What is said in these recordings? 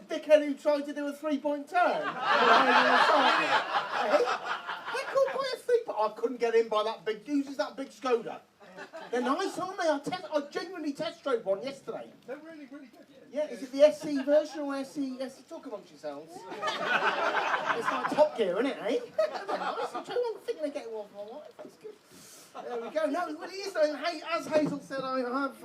dickhead who tried to do a three-point turn? Hey? They couldn't buy a three-point. I couldn't get in by that big... Uses that big Skoda. They're nice, aren't they? I genuinely test drove one yesterday. They're really, really good. Yeah, is it the SC version or SC? Talk amongst yourselves. It's like Top Gear, isn't it, eh? They're nice. I'm thinking they get one for my wife. That's good. There we go. No, it really is. Hey, as Hazel said, I have,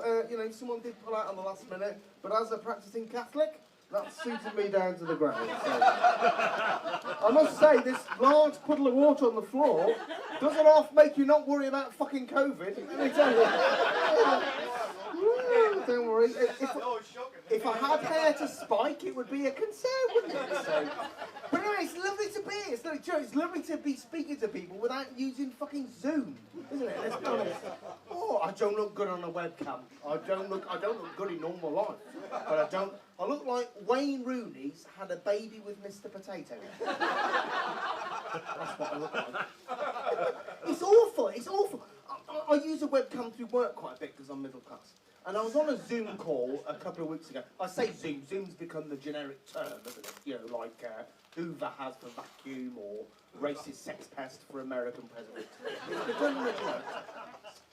someone did pull out on the last minute, but as a practicing Catholic, that suited me down to the ground. So. I must say, this large puddle of water on the floor doesn't half make you not worry about fucking COVID. Let me tell you. Don't worry. If I had hair to spike, it would be a concern, wouldn't it? So. But anyway, it's lovely to be here. It's lovely to be speaking to people without using fucking Zoom, isn't it? Let's be honest. Oh, I don't look good on a webcam. I don't look good in normal life. But I look like Wayne Rooney's had a baby with Mr. Potato. That's what I look like. It's awful. It's awful. I use a webcam through work quite a bit because I'm middle class. And I was on a Zoom call a couple of weeks ago. I say Zoom. Zoom's become the generic term, isn't it? You know, like Hoover has for vacuum or racist sex pest for American president. It's become the generic.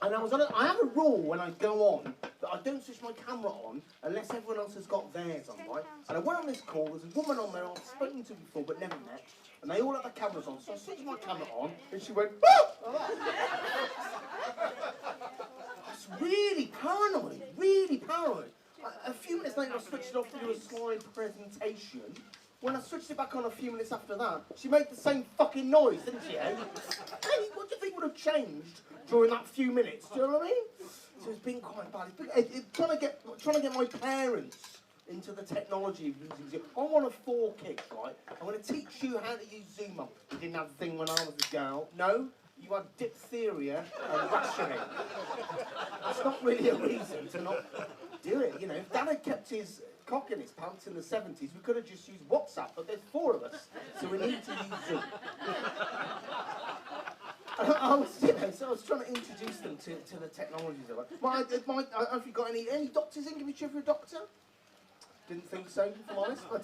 And I have a rule when I go on that I don't switch my camera on unless everyone else has got theirs on, right? And I went on this call. There's a woman on there I've spoken to before but never met. And they all had their cameras on. So I switched my camera on and she went, "Oh!" It's really paranoid, really paranoid. A few minutes later I switched it off to do a slide presentation. When I switched it back on a few minutes after that, she made the same fucking noise, didn't she, eh? Hey, what do you think would have changed during that few minutes? Do you know what I mean? So it's been quite bad. Trying to get my parents into the technology of using Zoom. I'm one of 4 kids, right? I'm going to teach you how to use Zoom. You didn't have the thing when I was a girl. No, you had diphtheria and rationing. That's not really a reason to not do it, you know. If Dad had kept his cock in his pants in the 70s, we could have just used WhatsApp, but there's 4 of us, so we need to use Zoom. I was trying to introduce them to the technologies of it. Have you got any doctors in? Give me a cheer for a doctor. Didn't think so, if I'm honest. My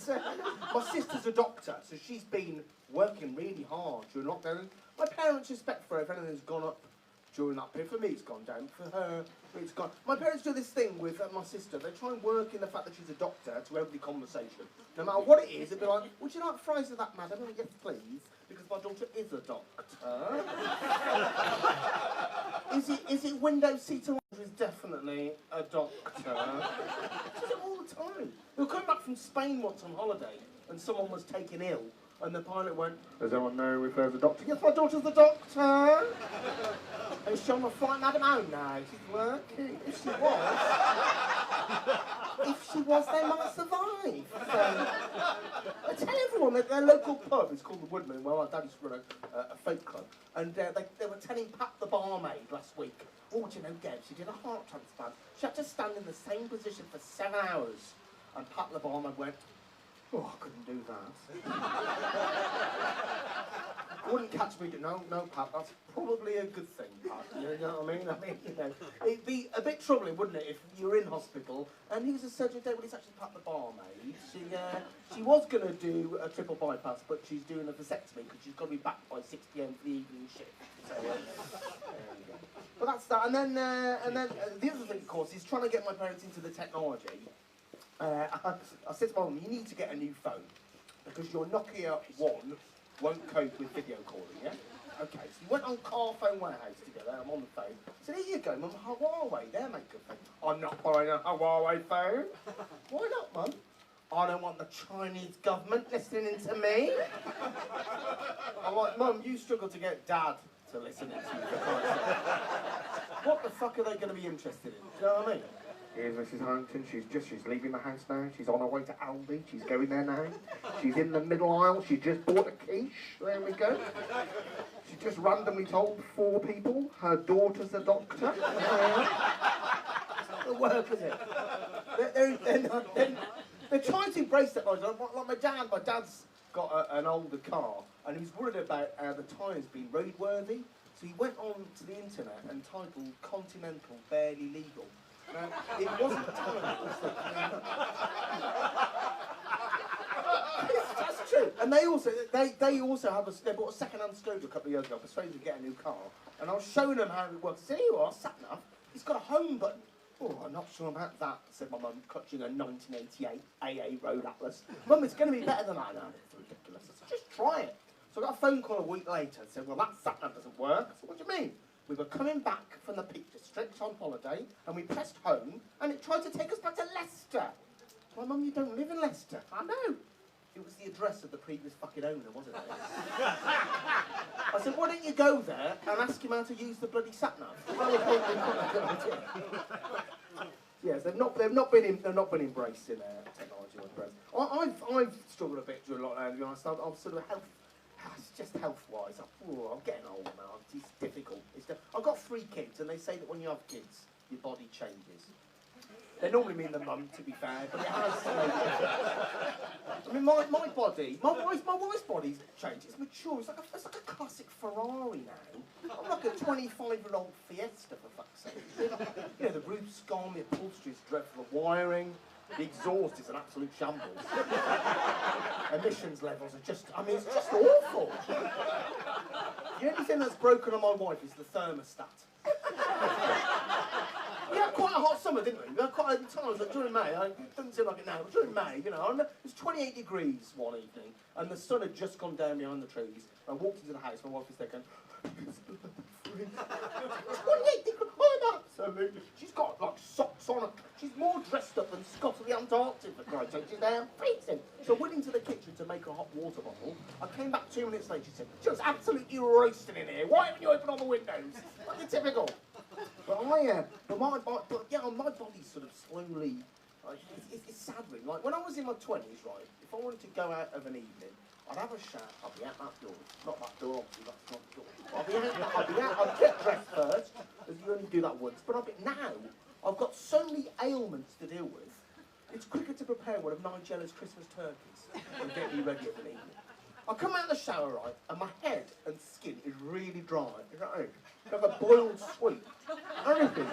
sister's a doctor, so she's been working really hard during lockdown. My parents respect for her if anything's gone up during that period. For me, it's gone down. For her, it's gone. My parents do this thing with my sister. They try and work in the fact that she's a doctor to every conversation. No matter what it is, it'd be like, "Would you like fries of that, madam?" "Oh, yes, please, because my daughter is a doctor." Is it window seat or is definitely a doctor? She does it all the time. We were coming back from Spain once on holiday, and someone was taken ill. And the pilot went, "Does anyone know if there's a doctor?" "Yes, my daughter's the doctor." "Is she on the flight, madam?" "Oh, no, she's working." If she was, they might survive. So, I tell everyone that their local pub is called the Woodman, where my dad used to run a folk club. And they were telling Pat the barmaid last week, "Oh, do you know, Deb, she did a heart transplant. She had to stand in the same position for 7 hours." And Pat the barmaid went, "Oh, I couldn't do that." Wouldn't catch me. No, Pat, that's probably a good thing, Pat. You know what I mean? It'd be a bit troubling, wouldn't it, if you were in hospital and who's a surgeon today? Well, it's actually Pat the barmaid. She was going to do a triple bypass, but she's doing a vasectomy because she's got to be back by 6 p.m. for the evening shift. So, there you go. But that's that. And then the other thing, of course, is trying to get my parents into the technology. I said to my mum, "You need to get a new phone because your Nokia 1 won't cope with video calling, yeah?" Okay, so we went on Carphone Warehouse together. I'm on the phone. I said, "Here you go, Mum, Huawei, they're making good phone." "I'm not buying a Huawei phone." "Why not, Mum?" "I don't want the Chinese government listening to me." I'm like, "Mum, you struggle to get Dad to listen to you for Christ's sake. What the fuck are they going to be interested in? Do you know what I mean?" "Here's Mrs. Harrington, she's leaving the house now, she's on her way to Aldi, she's going there now, she's in the middle aisle, she just bought a quiche, there we go. She just randomly told 4 people her daughter's a doctor." It's not the work, is it? They're trying to embrace that knowledge. Like my dad's got an older car, and he's worried about the tyres being roadworthy, so he went on to the internet and titled "Continental Barely Legal." It wasn't time. That's true. And they also have they bought a second-hand scooter a couple of years ago. I persuaded them to get a new car, and I was showing them how it works. I said, "Here you are, sat nav. It's got a home button." "Oh, I'm not sure about that," said my mum, clutching a 1988 AA Road Atlas. "Mum, it's going to be better than I know." It's ridiculous. I said, "Just try it." So I got a phone call a week later and said, "Well, that sat nav doesn't work." I said, "What do you mean?" "We were coming back from the Peak District on holiday, and we pressed home, and it tried to take us back to Leicester." "My mum, you don't live in Leicester." "I know." It was the address of the previous fucking owner, wasn't it? I said, "Why don't you go there and ask him how to use the bloody sat nav?" Yes, they've not been embracing technology or embracing. I've struggled a bit during lockdown. To be honest, I'm sort of it's just health-wise. I'm getting old now. It's difficult. I've got 3 kids, and they say that when you have kids, your body changes. They normally mean the mum, to be fair, but it has. I mean, my body, my wife's body's changed. It's mature. It's like a classic Ferrari now. I'm like a 25-year-old Fiesta, for fuck's sake. You know, the roof's gone, the upholstery's dreadful, the wiring, the exhaust is an absolute shambles. Emissions levels are just, I mean, it's just awful. The only thing that's broken on my wife is the thermostat. We had quite a hot summer, didn't we? We had quite a times like during May. It doesn't seem like it now, but during May, you know, it was 28 degrees one evening, and the sun had just gone down behind the trees. I walked into the house. My wife was there going, "It's 28 degrees. Oh, absolutely." She's got like socks on. She's more dressed up than Scott of the Antarctic for Christ's sake. She's there freezing. So I went into the kitchen to make a hot water bottle. I came back 2 minutes later. She said, "Just absolutely roasting in here. Why haven't you opened all the windows?" Fucking typical. But my body's sort of slowly, it's saddening. Like when I was in my 20s, right, if I wanted to go out of an evening, I'd have a shower, I'd be out that door. Not that door, obviously, that's not the door. I'd get dressed first, because you only do that once. But now, I've got so many ailments to deal with, it's quicker to prepare one of Nigella's Christmas turkeys and get me ready for the evening. I come out of the shower, right, and my head and skin is really dry. You know what I mean? Like a boiled sweet. Everything.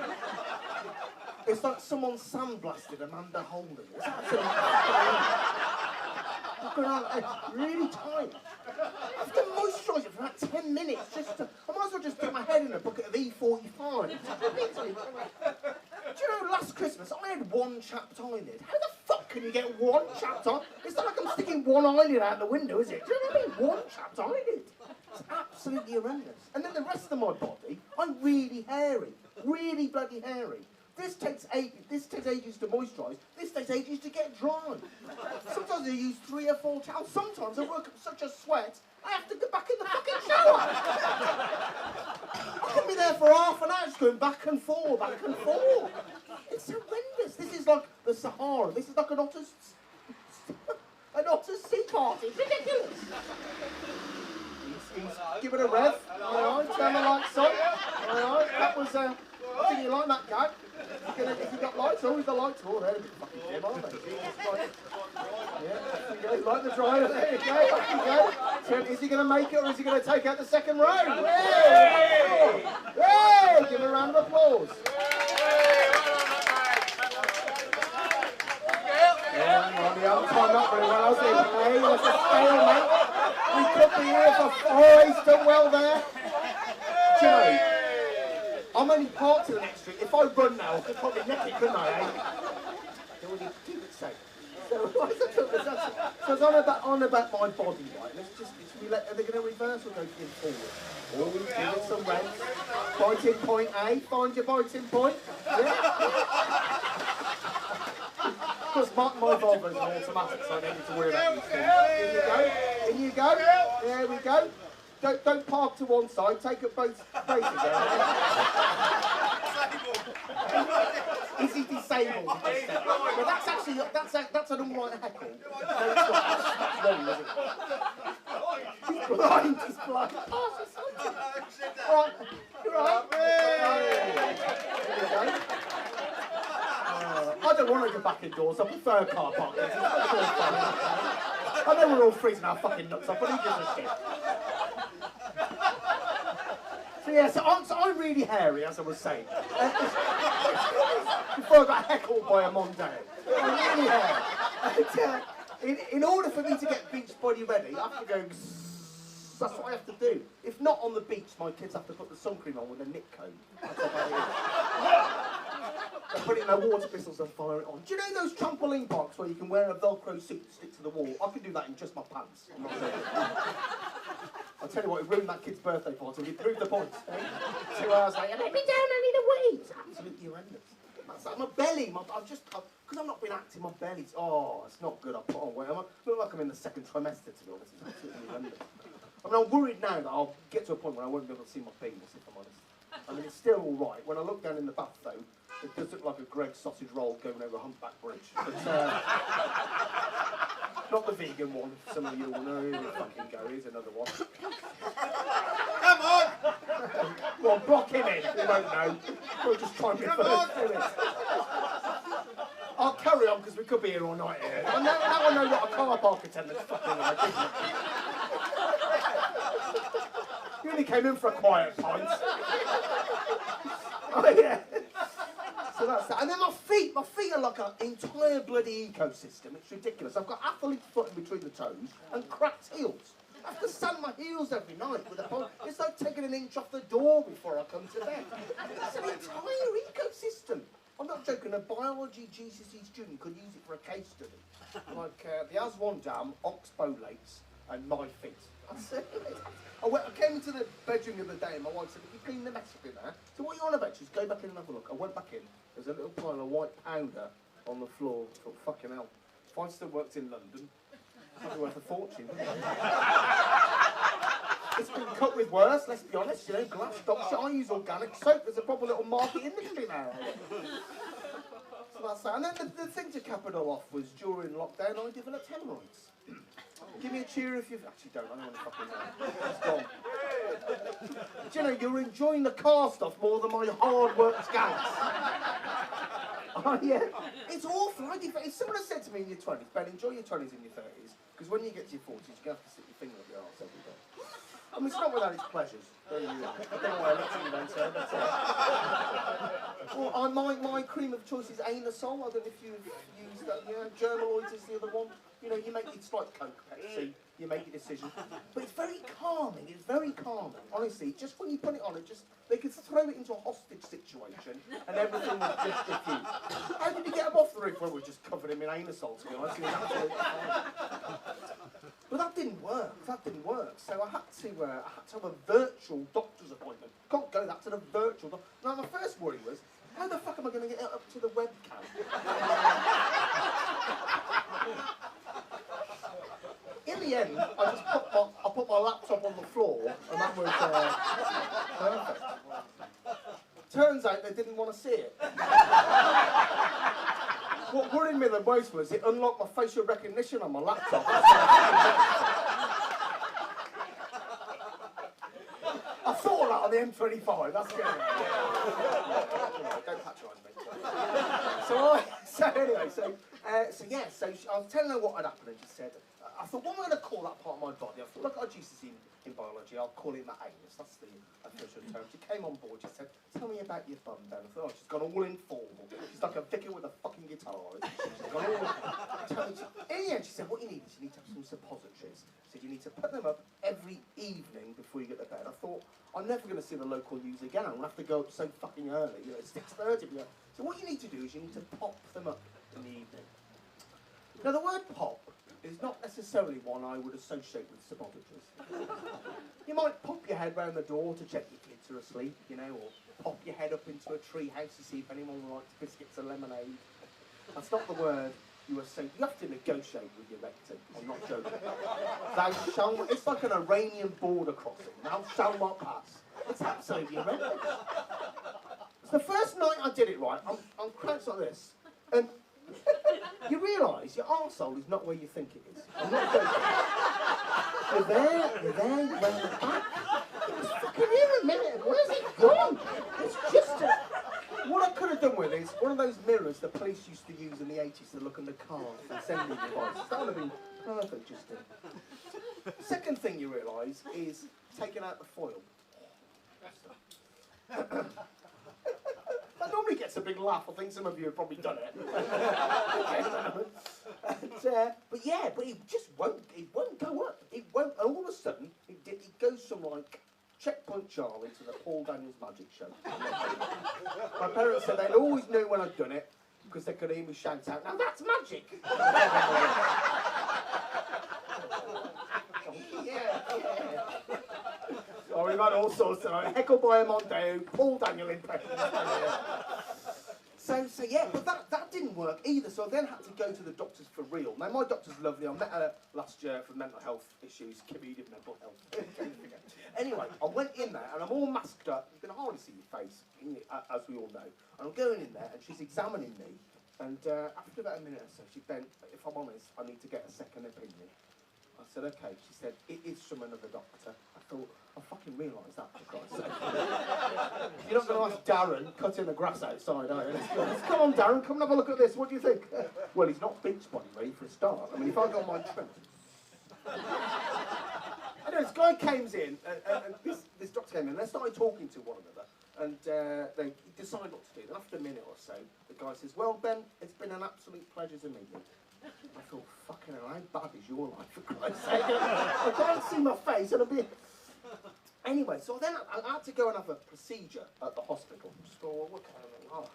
It's like someone sandblasted Amanda Holden. It's absolutely it's really tight. I have to moisturise it for about 10 minutes I might as well just dip my head in a bucket of E45. Do you know, last Christmas I had one chapped eyelid. How the fuck can you get one chapped eyelid? It's not like I'm sticking one eyelid out the window, is it? Do you know what I mean? One chapped eyelid. It's absolutely horrendous. And then the rest of my body, I'm really hairy. Really bloody hairy. This takes ages to moisturise. This takes ages to get dry. Sometimes I use 3 or 4 towels. Sometimes I work up such a sweat, I have to go back in the fucking shower. I can be there for half an hour just going back and forth, back and forth. It's horrendous. This is like the Sahara. This is like an otter's sea party. It's ridiculous. Give it a rev. All right, turn the lights on. All right, that was I think you like that guy. If you got lights, always the lights. Oh, they're a bit fucking dim, aren't they? Yeah, there you go. Like the driver. There you go. Back you go. So is he going to make it, or is he going to take out the second row? Hey! Hey! Give him a round of applause. Yeah, the other time not very well. I was thinking, hey, it was a stalemate. We could be here for 4. He's done well there. Do you know? I'm only part to the next street. If I run now, I could probably neck it, couldn't I, eh? Then we need to keep it safe. So it's on about my body, right? Are they going to reverse or go forward? Oh, give it some rents. Biting point A. Find your biting point. Yeah. Of course, my Volvo is an automatic, so I don't need to worry about these things. In you go. There we go. Don't park to one side, take up both spaces. Is he disabled? Well, that's actually, that's an alright heckle. No, it's not. That's wrong, isn't it? He's blind, he's blind. Right, you're right. There we go. I don't want to go back indoors, I prefer car parking. I know we're all freezing our fucking nuts off, but he gives a shit. So I'm really hairy, as I was saying. Before I got heckled by a Mondeo. I'm really hairy. And, in order for me to get beach body ready, I have to go zzz. That's what I have to do. If not on the beach, my kids have to put the sun cream on with a nip cone. That's what that is. They put it in their water pistols and fire it on. Do you know those trampoline parks where you can wear a Velcro suit and stick to the wall? I can do that in just my pants. I'm not joking. I'll tell you what, it ruined that kid's birthday party. It proved the point. 2 hours later, let me down, I need a wee. It's absolutely horrendous. That's like my belly. Because I've not been acting, my belly's, it's not good. I put on weight. I look like I'm in the second trimester, to be honest. It's absolutely horrendous. I mean, I'm worried now that I'll get to a point where I won't be able to see my penis, if I'm honest. I mean, it's still all right. When I look down in the bath, though, it does look like a Greg's sausage roll going over Humpback Bridge. But, not the vegan one. Some of you will know. Here we fucking go. Here's another one. Come on! Well, block him in. He won't know. We'll just try and refer to it. I'll carry on because we could be here all night here. Now I know what a car park attendant's fucking like, isn't it? You only came in for a quiet pint. Oh, yeah. So that's that. And then my feet are like an entire bloody ecosystem. It's ridiculous. I've got athlete's foot in between the toes and cracked heels. I have to sand my heels every night with a pole. It's like taking an inch off the door before I come to bed. It's an entire ecosystem. I'm not joking, a biology GCSE student could use it for a case study. Like the Aswan Dam, oxbolates, and my feet. That's it. I came into the bedroom the other day and my wife said, "Have you cleaned the mess up in there?" So what are you on about? She said, "Go back in and have a look." I went back in, there's a little pile of white powder on the floor. I thought, fucking hell. If I still worked in London, it'd be worth a fortune. It's been cut with worse, let's be honest, you know, glass, dog shit. I use organic soap, there's a proper little market industry now. So that's that. And then the thing to cap it all off was during lockdown I developed hemorrhoids. Give me a cheer if you've... Actually don't, I don't want to fucking know. It's gone. Do you know, you're enjoying the car stuff more than my hard-worked scouts. Oh, yeah. It's awful. If someone has said to me in your 20s, Ben, enjoy your 20s and your 30s, because when you get to your 40s, you're going to have to stick your finger up your arse every day. I mean, it's not without its pleasures. I don't know why I looked at you then, sir, but... well, my cream of choice is Anusol. I don't know if you've used that. You know, Germaloids is the other one. You know, it's like Coke, Pepsi. You make your decision. But it's very calming. It's very calming. Honestly, just when you put it on, they could throw it into a hostage situation and everything would just diffuse. How did he get him off the roof? Well, we just covered him in Anusol, to be honest. He was absolutely fine. But that didn't work. So I had to have a virtual doctor's appointment. Can't go that to the virtual doctor. Now, my first worry was, how the fuck am I going to get it up to the webcam? In the end, I just put my laptop on the floor, and that was perfect. Turns out they didn't want to see it. What worried me the most was it unlocked my facial recognition on my laptop. I thought of that on the M25. That's good. Don't patronise me. So I was telling her what had happened, and she said, I thought, what am I going to call that part of my body? I thought, look, I GCSE in biology, I'll call it my anus. That's the official term. She came on board, she said, tell me about your bum, Ben. I thought, she's gone all informal. She's like a vicar with a fucking guitar. She's gone all... In the end, she said, what you need is you need to have some suppositories. She said, you need to put them up every evening before you get to bed. I thought, I'm never going to see the local news again. I'm going to have to go up so fucking early, you know, it's 6:30. So what you need to do is you need to pop them up in the evening. Now, the word pop is not necessarily one I would associate with suppositories. You might pop your head round the door to check your kids are asleep, you know, or pop your head up into a tree house to see if anyone likes biscuits or lemonade. That's not the word you associate. You have to negotiate with your rectum. I'm not joking. Thou shalt. It's like an Iranian border crossing. Thou shalt not pass. It's absolutely horrendous. It's the first night I did it right. I'm crouched like this, and you realise your arsehole is not where you think it is. I'm not joking. You're there, you're round the back. It's fucking here a minute. Where's it gone? It's just what I could have done with it is one of those mirrors the police used to use in the 80s to look in the car and send me devices. That would have been perfect just then. Second thing you realise is taking out the foil. That normally gets a big laugh. I think some of you have probably done it. But he just won't. It won't go up. It won't. And all of a sudden, it goes from like Checkpoint Charlie to the Paul Daniels Magic Show. My parents said they'd always knew when I'd done it because they could hear me shout out, "Now that's magic!" Yeah. Oh, we've had all sorts tonight. Heckle by Mondeo, Paul Daniel impressions. So yeah, but that didn't work either. So I then had to go to the doctors for real. Now my doctor's lovely. I met her last year for mental health issues, comedic mental health. Anyway, I went in there and I'm all masked up. You can hardly see your face, as we all know. And I'm going in there and she's examining me. And after about a minute or so, she bent. If I'm honest, I need to get a second opinion. I said, okay. She said, it is from another doctor. I thought, I fucking realised that, for Christ's sake. You're not going to ask Darren cutting the grass outside, are you? Come on, Darren, come and have a look at this. What do you think? Well, he's not beach body ready for a start. I mean, if I got my trim. Anyway, this guy came in, and this doctor came in, and they started talking to one another. And they decided what to do. Then after a minute or so, the guy says, well, Ben, it's been an absolute pleasure to meet you. I thought, fucking hell, how bad is your life, for Christ's sake? I can't see my face, and I'll be... Anyway, so then I had to go and have a procedure at the hospital. Just go, well, what kind of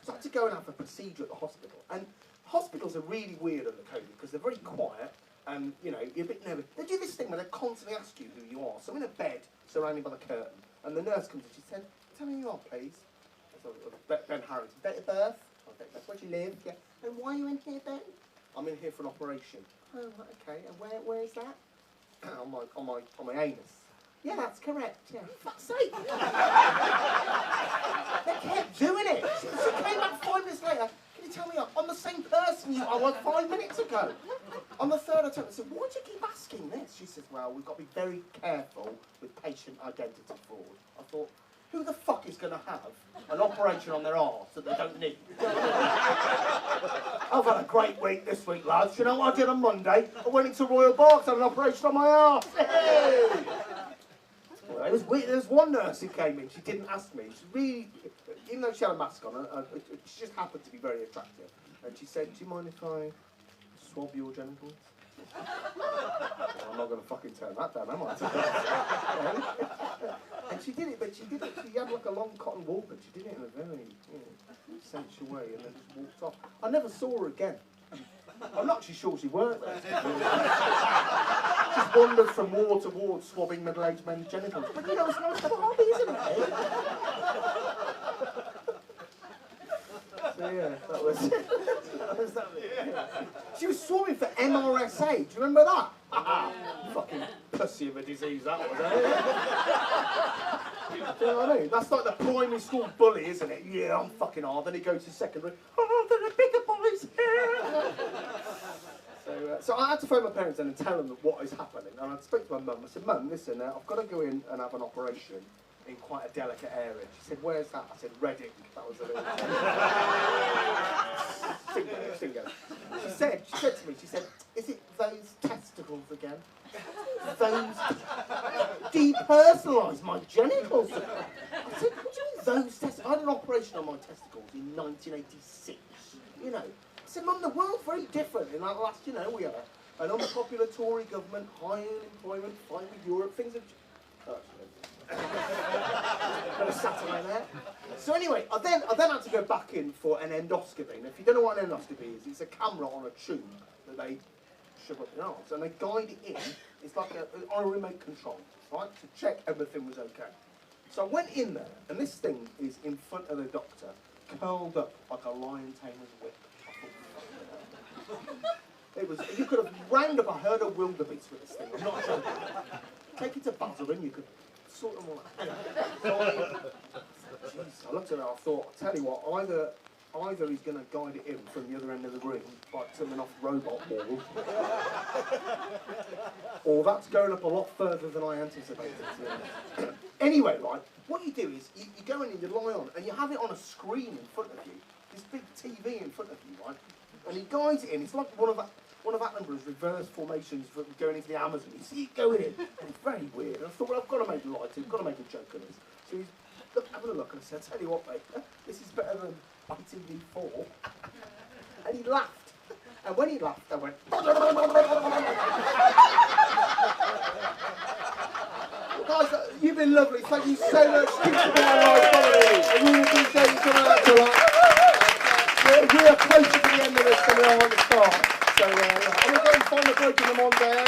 So I had to go and have a procedure at the hospital. And hospitals are really weird under COVID because they're very quiet and, you know, you're a bit nervous. They do this thing where they constantly ask you who you are. So I'm in a bed surrounded by the curtain, and the nurse comes in. She said, tell me who you are, please. I said, Ben Harrington. Date of birth? Where do you live? Yeah. And why are you in here, Ben? I'm in here for an operation. Oh, okay. And where is that? on my anus. Yeah, that's correct. Yeah. Fuck's sake. They kept doing it. She came back 5 minutes later. Can you tell me I'm the same person I was 5 minutes ago? On the third attempt, I said, why do you keep asking this? She says, well, we've got to be very careful with patient identity fraud. I thought, who the fuck is going to have an operation on their arse that they don't need? I've had a great week this week, lads. You know what I did on Monday? I went into Royal Berks, had an operation on my arse. Hey! Well, it was weird. There was one nurse who came in. She didn't ask me. She really, even though she had a mask on, she just happened to be very attractive. And she said, do you mind if I swab your genitals? Well, I'm not going to fucking turn that down, am I? And she did it, but she had like a long cotton wool, but she did it in a very, sensual way, and then just walked off. I never saw her again. I'm not actually sure she worked there. Just wandered from ward to ward, swabbing middle-aged men's genitals. But it's nice to have a hobby, isn't it? So yeah, that was that. She was swabbing for MRSA. Do you remember that? Fucking pussy of a disease that was, Do you know what I mean? That's like the primary school bully, isn't it? Yeah, I'm fucking hard. Then he goes to secondary. Oh, there are bigger bullies here. So I had to phone my parents in and tell them what is happening. And I spoke to my mum. I said, Mum, listen, I've got to go in and have an operation in quite a delicate area. She said, where's that? I said, Reading. That was a little... Stingo. She said to me, is it those testicles again? Those... Depersonalise my genitals. I said, what do you mean those testicles? I had an operation on my testicles in 1986. You know. I said, Mum, the world's very different. In that last, we had an unpopular Tory government, high unemployment, fight with Europe, things have... Got a satellite there. So anyway, I then had to go back in for an endoscopy. And if you don't know what an endoscopy is, it's a camera on a tube that they shove up your arms, and they guide it in. It's like on a remote control, right, to check everything was okay. So I went in there, and this thing is in front of the doctor, curled up like a lion tamer's whip. It was. You could have round up a herd of wildebeest with this thing. I'm not joking. Take it to Basildon, you could sort them all out. I looked at it, I thought, I'll tell you what, either he's going to guide it in from the other end of the room, like something off robot wall, or that's going up a lot further than I anticipated. Anyway, right, what you do is, you go in and you lie on, and you have it on a screen in front of you, this big TV in front of you, right, and he guides it in. It's like one of one of Attenborough's reverse formations for going into the Amazon. You see it going in, and it's very weird. And I thought, well, I've got to make light, I've got to make a joke of this. So he's having a look, and I said, tell you what, mate, this is better than ITV4. And he laughed. And when he laughed, I went... Well, guys, you've been lovely. Thank you so much. Thanks for being alive, family. I really appreciate you coming out tonight. We are closer to the end of this than we are at the start. So, I'm going to go and find the break in the Monday.